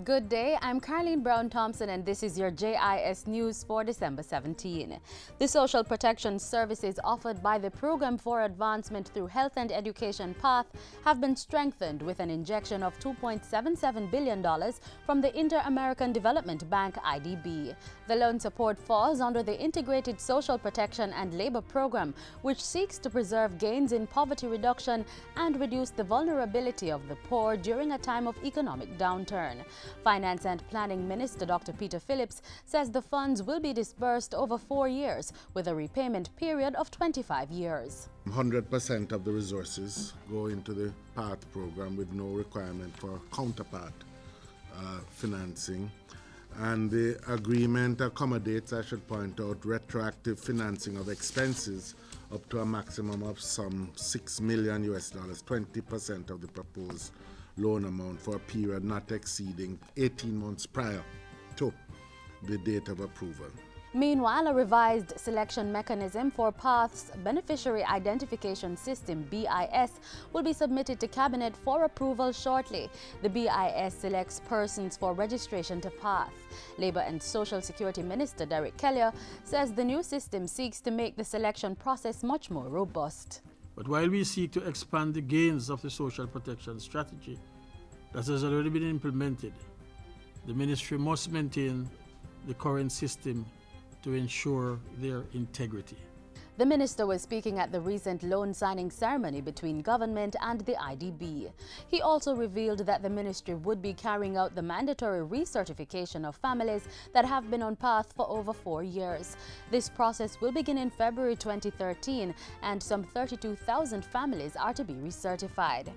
Good day, I'm Carleen Brown-Thompson and this is your JIS News for December 17. The social protection services offered by the Program for Advancement Through Health and Education PATH have been strengthened with an injection of $2.77 billion from the Inter-American Development Bank IDB. The loan support falls under the Integrated Social Protection and Labor Program, which seeks to preserve gains in poverty reduction and reduce the vulnerability of the poor during a time of economic downturn. Finance and Planning Minister Dr. Peter Phillips says the funds will be disbursed over 4 years with a repayment period of 25 years. 100% of the resources go into the PATH program with no requirement for counterpart financing. And the agreement accommodates, I should point out, retroactive financing of expenses up to a maximum of some $6 million, 20% of the proposed loan amount for a period not exceeding 18 months prior to the date of approval. Meanwhile, a revised selection mechanism for PATH's Beneficiary Identification System, BIS, will be submitted to Cabinet for approval shortly. The BIS selects persons for registration to PATH. Labour and Social Security Minister Derek Kelly says the new system seeks to make the selection process much more robust. But while we seek to expand the gains of the social protection strategy that has already been implemented, the ministry must maintain the current system to ensure their integrity. The minister was speaking at the recent loan signing ceremony between government and the IDB. He also revealed that the ministry would be carrying out the mandatory recertification of families that have been on PATH for over 4 years. This process will begin in February 2013 and some 32,000 families are to be recertified.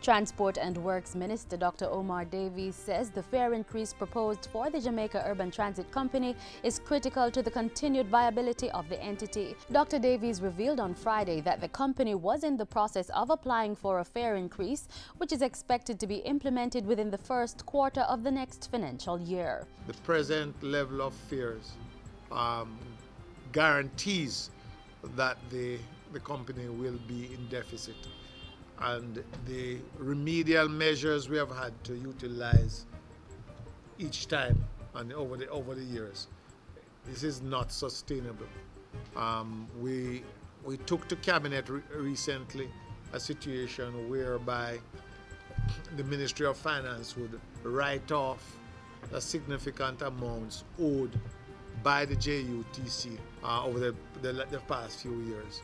Transport and Works Minister Dr. Omar Davies says the fare increase proposed for the Jamaica Urban Transit Company is critical to the continued viability of the entity. Dr. Davies revealed on Friday that the company was in the process of applying for a fare increase, which is expected to be implemented within the first quarter of the next financial year. The present level of fares guarantees that the company will be in deficit. And the remedial measures we have had to utilize each time and over the years, this is not sustainable. We took to Cabinet recently a situation whereby the Ministry of Finance would write off the significant amounts owed by the JUTC over the past few years.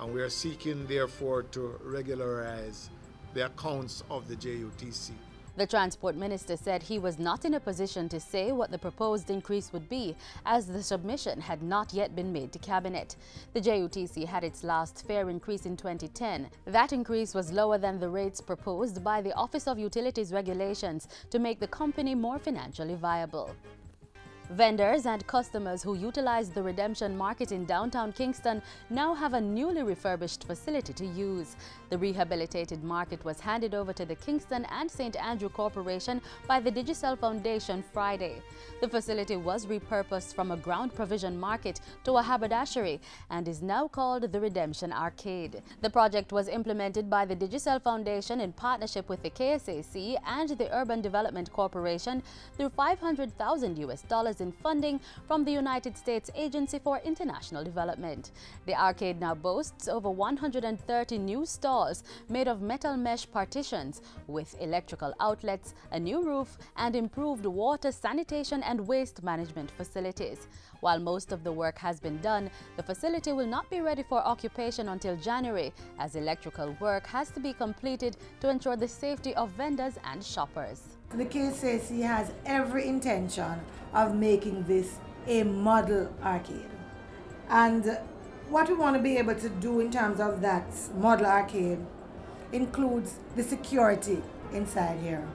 And we are seeking, therefore, to regularize the accounts of the JUTC. The Transport Minister said he was not in a position to say what the proposed increase would be, as the submission had not yet been made to Cabinet. The JUTC had its last fare increase in 2010. That increase was lower than the rates proposed by the Office of Utilities Regulations to make the company more financially viable. Vendors and customers who utilize the redemption market in downtown Kingston now have a newly refurbished facility to use. The rehabilitated market was handed over to the Kingston and St. Andrew Corporation by the Digicel Foundation Friday. The facility was repurposed from a ground provision market to a haberdashery and is now called the Redemption Arcade. The project was implemented by the Digicel Foundation in partnership with the KSAC and the Urban Development Corporation through $500,000 in funding from the United States Agency for International Development. The arcade now boasts over 130 new stalls made of metal mesh partitions with electrical outlets, a new roof, and improved water, sanitation, and waste management facilities. While most of the work has been done, the facility will not be ready for occupation until January, as electrical work has to be completed to ensure the safety of vendors and shoppers. The KSAC has every intention of making this a model arcade. And what we want to be able to do in terms of that model arcade includes the security inside here,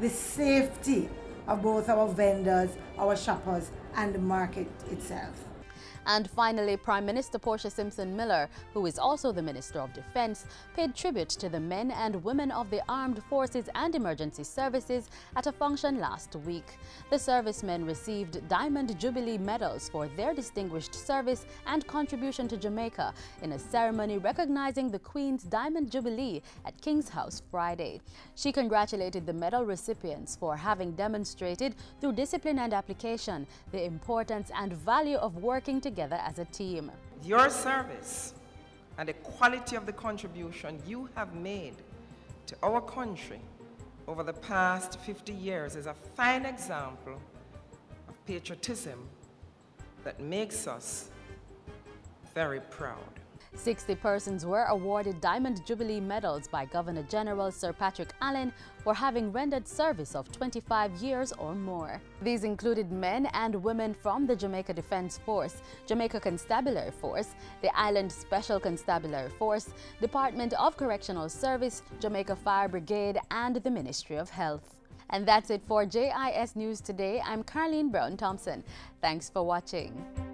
the safety of both our vendors, our shoppers, and the market itself. And finally, Prime Minister Portia Simpson Miller, who is also the Minister of Defense, paid tribute to the men and women of the armed forces and emergency services at a function last week. The servicemen received Diamond Jubilee medals for their distinguished service and contribution to Jamaica in a ceremony recognizing the Queen's Diamond Jubilee at King's House Friday. She congratulated the medal recipients for having demonstrated through discipline and application the importance and value of working together as a team. Your service and the quality of the contribution you have made to our country over the past 50 years is a fine example of patriotism that makes us very proud. 60 persons were awarded Diamond Jubilee medals by Governor General Sir Patrick Allen for having rendered service of 25 years or more. These included men and women from the Jamaica Defense Force, Jamaica Constabulary Force, the Island Special Constabulary Force, Department of Correctional Service, Jamaica Fire Brigade, and the Ministry of Health. And that's it for JIS News Today. I'm Carleen Brown Thompson. Thanks for watching.